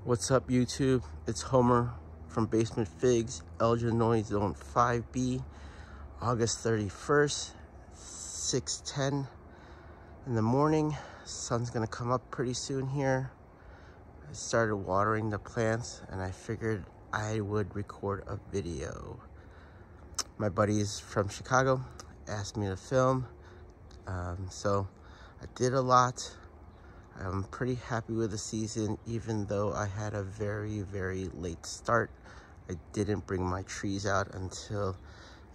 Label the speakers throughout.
Speaker 1: What's up, YouTube? It's Homer from Basement Figs, Illinois Zone 5B, August 31st, 6:10 in the morning. Sun's gonna come up pretty soon here. I started watering the plants and I figured I would record a video. My buddies from Chicago asked me to film, so I did a lot. I'm pretty happy with the season, even though I had a very late start. I didn't bring my trees out until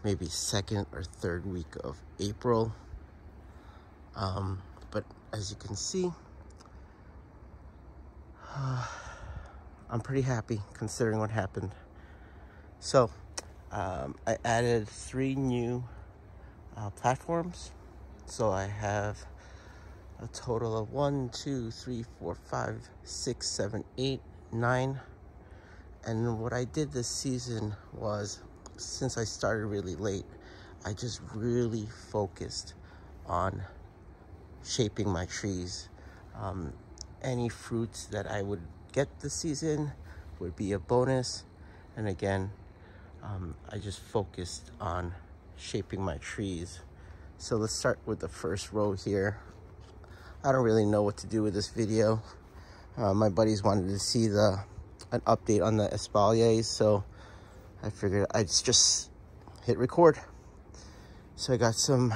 Speaker 1: maybe second or third week of April. But as you can see, I'm pretty happy considering what happened. So I added 3 new platforms. So I have a total of 1, 2, 3, 4, 5, 6, 7, 8, 9. And what I did this season was, since I started really late, I just really focused on shaping my trees. Any fruits that I would get this season would be a bonus. And again, I just focused on shaping my trees. So let's start with the first row here. I don't really know what to do with this video. My buddies wanted to see an update on the espaliers, so I figured I'd just hit record. So I got some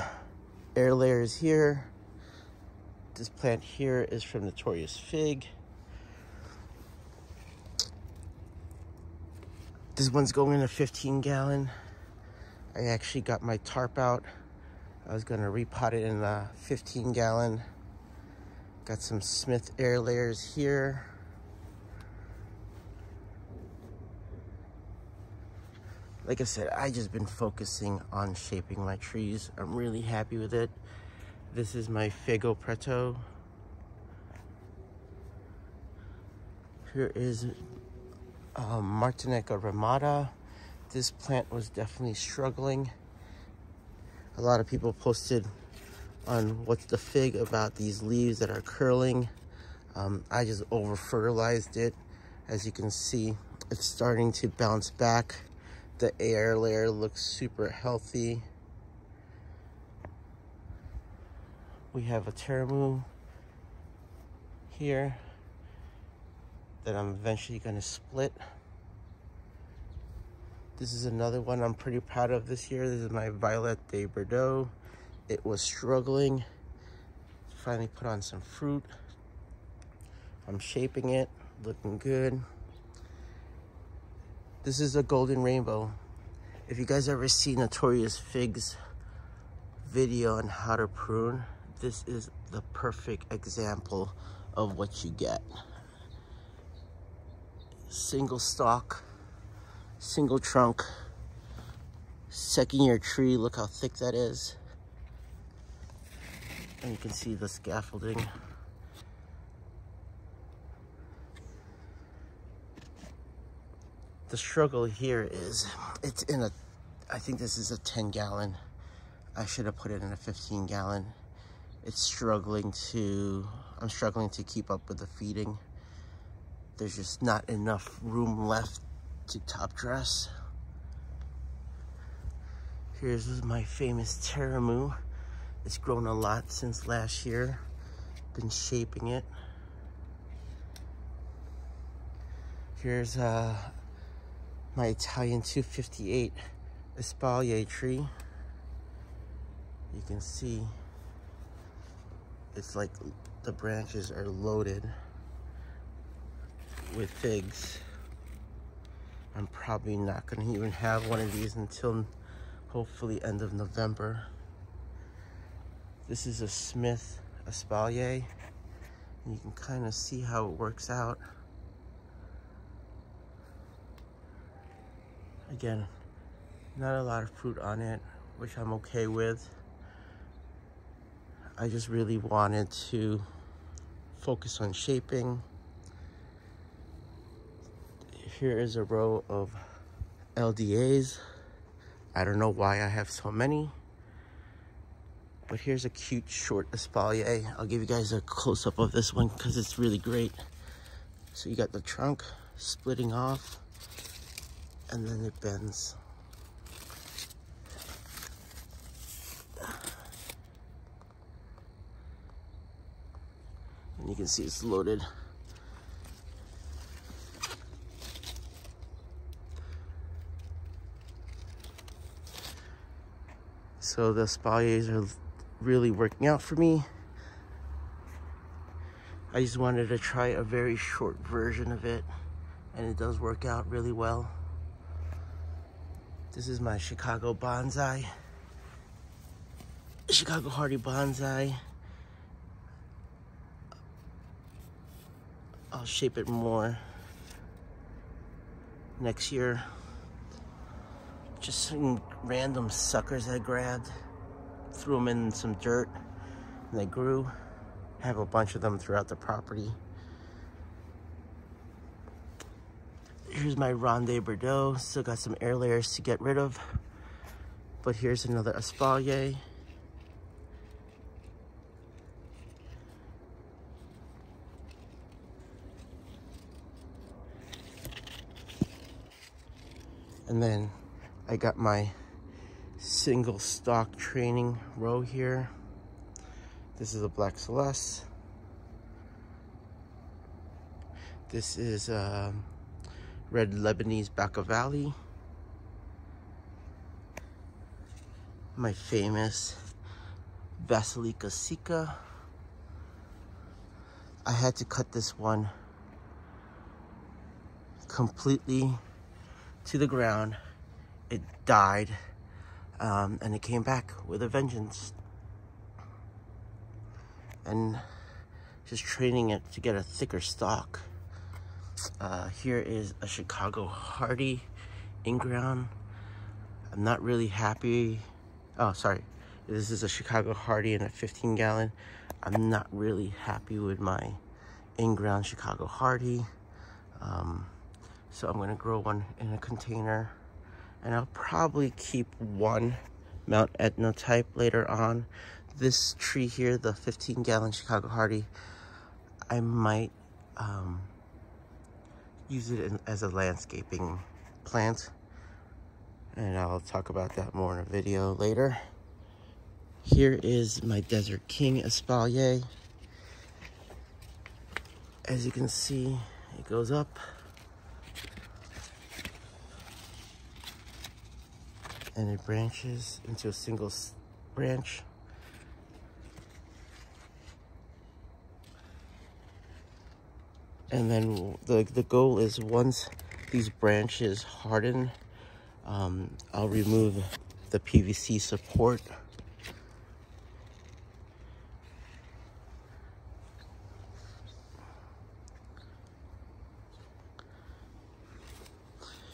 Speaker 1: air layers here. This plant here is from Notorious Fig. This one's going in a 15-gallon. I actually got my tarp out. I was gonna repot it in a 15-gallon. Got some Smith air layers here. Like I said, I just been focusing on shaping my trees. I'm really happy with it. This is my Figo Preto. Here is Martinica ramata. This plant was definitely struggling. A lot of people posted on What's the Fig about these leaves that are curling. I just over fertilized it. As you can see, it's starting to bounce back. The air layer looks super healthy. We have a teramu here that I'm eventually going to split. This is another one I'm pretty proud of this year. This is my Violet de Bordeaux. It was struggling. Finally put on some fruit. I'm shaping it, looking good. This is a golden rainbow. If you guys ever see Notorious Fig's video on how to prune, this is the perfect example of what you get. Single stalk, single trunk, second year tree. Look how thick that is. And you can see the scaffolding. The struggle here is, it's in a, I think this is a 10-gallon. I should have put it in a 15-gallon. I'm struggling to keep up with the feeding. There's just not enough room left to top dress. Here's my famous teramu. It's grown a lot since last year. Been shaping it. Here's my Italian 258 espalier tree. You can see it's like the branches are loaded with figs. I'm probably not gonna even have one of these until hopefully end of November. This is a Smith espalier. You can kind of see how it works out. Again, not a lot of fruit on it, which I'm okay with. I just really wanted to focus on shaping. Here is a row of LDAs. I don't know why I have so many. But here's a cute short espalier. I'll give you guys a close-up of this one because it's really great. So you got the trunk splitting off, and then it bends. And you can see it's loaded. So the espaliers are really working out for me. I just wanted to try a very short version of it, and it does work out really well. This is my Chicago bonsai. Chicago Hardy bonsai. I'll shape it more next year. Just some random suckers I grabbed, threw them in some dirt, and they grew. I have a bunch of them throughout the property. Here's my Ronde Bordeaux. Still got some air layers to get rid of. But here's another espalier. And then I got my single stock training row here. This is a Black Celeste. This is Red Lebanese Baca Valley. My famous Basilica Sica. I had to cut this one completely to the ground. It died, and it came back with a vengeance. And just training it to get a thicker stalk. Here is a Chicago Hardy in-ground. I'm not really happy. Oh, sorry. This is a Chicago Hardy in a 15-gallon. I'm not really happy with my in-ground Chicago Hardy. So I'm gonna grow one in a container, and I'll probably keep one Mount Etna type later on. This tree here, the 15-gallon Chicago Hardy, I might use it as a landscaping plant, and I'll talk about that more in a video later. Here is my Desert King espalier. As you can see, it goes up and it branches into a single branch. And then the goal is, once these branches harden, I'll remove the PVC support.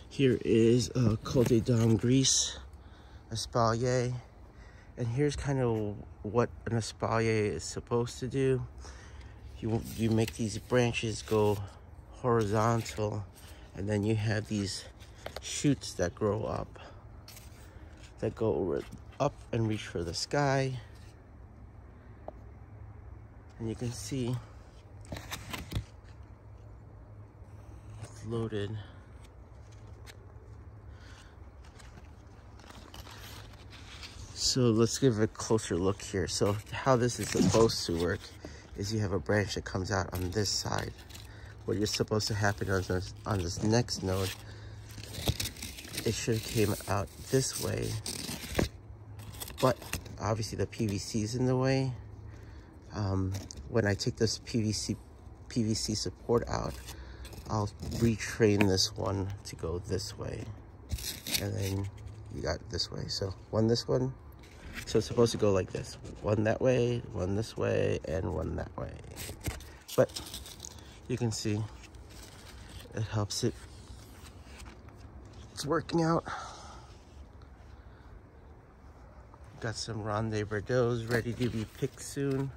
Speaker 1: Here is a Côte d'Homme Gris espalier. And here's kind of what an espalier is supposed to do. You make these branches go horizontal, and then you have these shoots that grow up, that go up and reach for the sky. And you can see it's loaded. So let's give a closer look here. So how this is supposed to work is you have a branch that comes out on this side. What you're supposed to happen on this next node, it should have came out this way, but obviously the PVC is in the way. When I take this PVC support out, I'll retrain this one to go this way, and then you got this way. So one this one. So it's supposed to go like this. One that way, one this way, and one that way. But you can see it helps it. It's working out. Got some Ronde Bordeaux ready to be picked soon.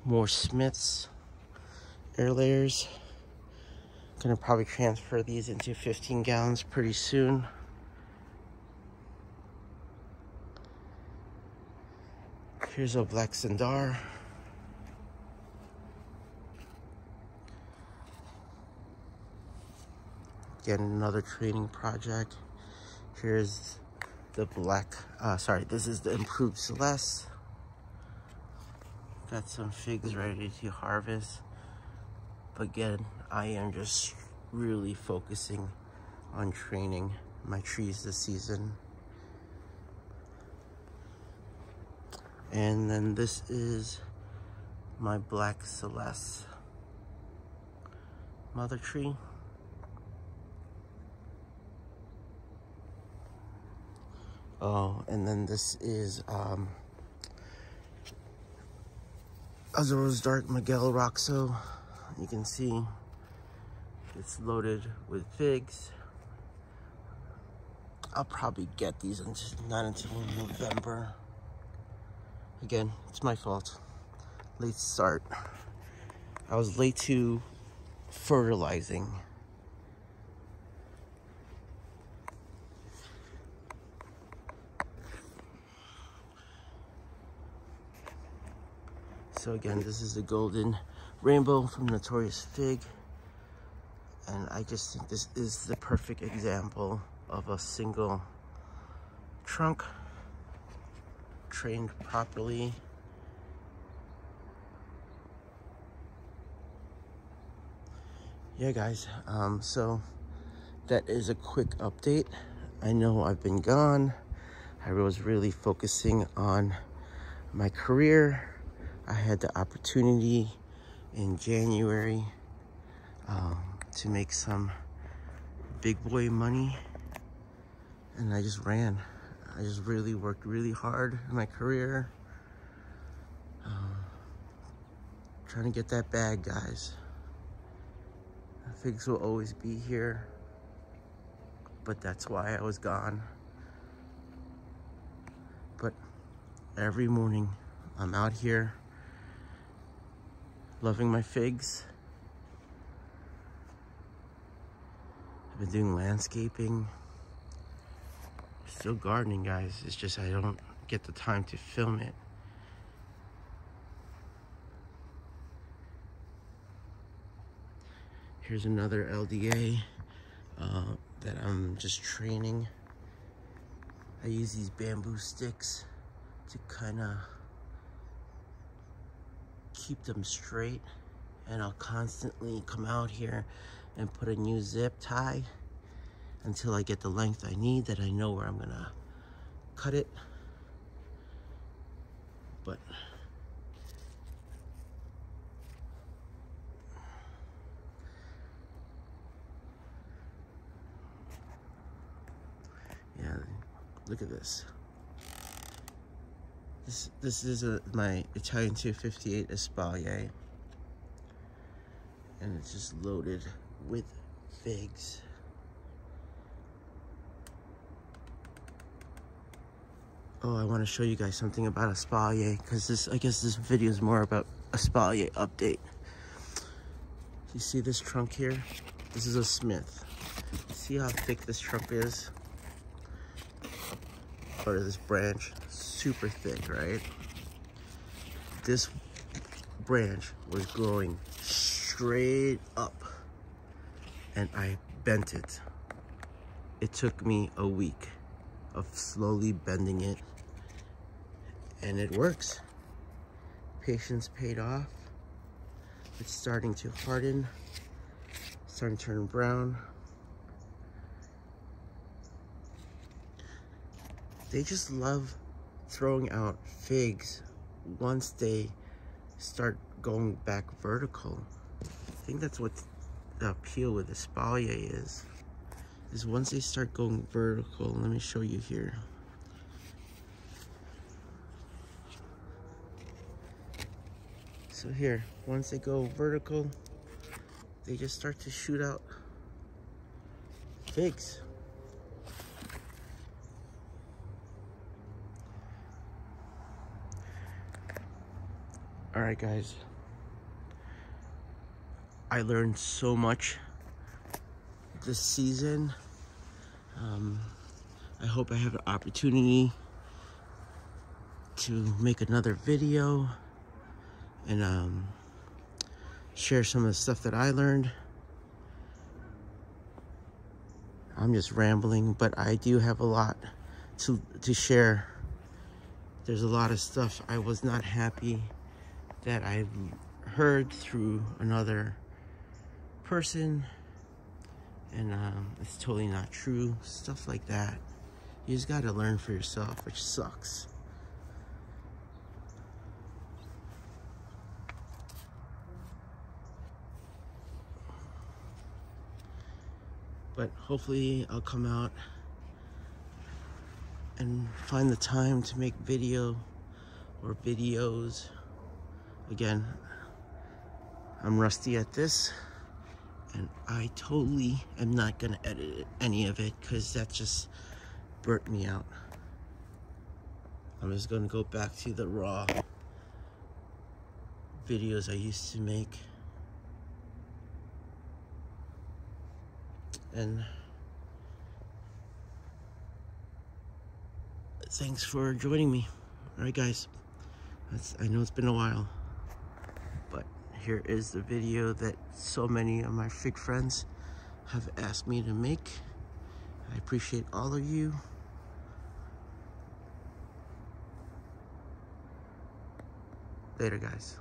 Speaker 1: More Smiths air layers. Gonna probably transfer these into 15 gallons pretty soon. Here's a black sandar. Again, another training project. Here's the black, this is the improved Celeste. Got some figs ready to harvest. But again, I am just really focusing on training my trees this season. And then this is my black Celeste mother tree. Oh, and then this is Azores Dark Miguel Roxo. You can see it's loaded with figs. I'll probably get these not until November. Again, it's my fault. Late start. I was late to fertilizing. So again, this is the golden rainbow from Notorious Fig. And I just think this is the perfect example of a single trunk trained properly. Yeah, guys, so that is a quick update. I know I've been gone. I was really focusing on my career. I had the opportunity in January to make some big boy money, and I just ran. I just really worked really hard in my career, trying to get that bag, guys. Figs will always be here, but that's why I was gone. But every morning I'm out here loving my figs. I've been doing landscaping, still gardening, guys. It's just I don't get the time to film it. Here's another LDA that I'm just training. I use these bamboo sticks to kind of keep them straight, and I'll constantly come out here and put a new zip tie until I get the length I need, that I know where I'm gonna cut it. But yeah, look at this. This is my Italian 258 Espalier, and it's just loaded with figs. Oh, I want to show you guys something about Espalier, because I guess this video is more about Espalier update. You see this trunk here? This is a Smith. See how thick this trunk is? Or this branch, super thick, right? This branch was growing straight up, and I bent it. It took me a week of slowly bending it, and it works. Patience paid off. It's starting to harden, starting to turn brown. They just love throwing out figs once they start going back vertical. I think that's what the appeal with Espalier is once they start going vertical. Let me show you here. So here, once they go vertical, they just start to shoot out figs. All right, guys. I learned so much this season. I hope I have the opportunity to make another video and share some of the stuff that I learned. I'm just rambling, but I do have a lot to share. There's a lot of stuff I was not happy that I heard through another person, and it's totally not true. Stuff like that. You just gotta learn for yourself, which sucks. But hopefully I'll come out and find the time to make video or videos. Again, I'm rusty at this, and I totally am not gonna edit any of it because that just burnt me out. I'm just gonna go back to the raw videos I used to make. And thanks for joining me. All right, guys. I know it's been a while, but here is the video that so many of my fake friends have asked me to make. I appreciate all of you. Later, guys.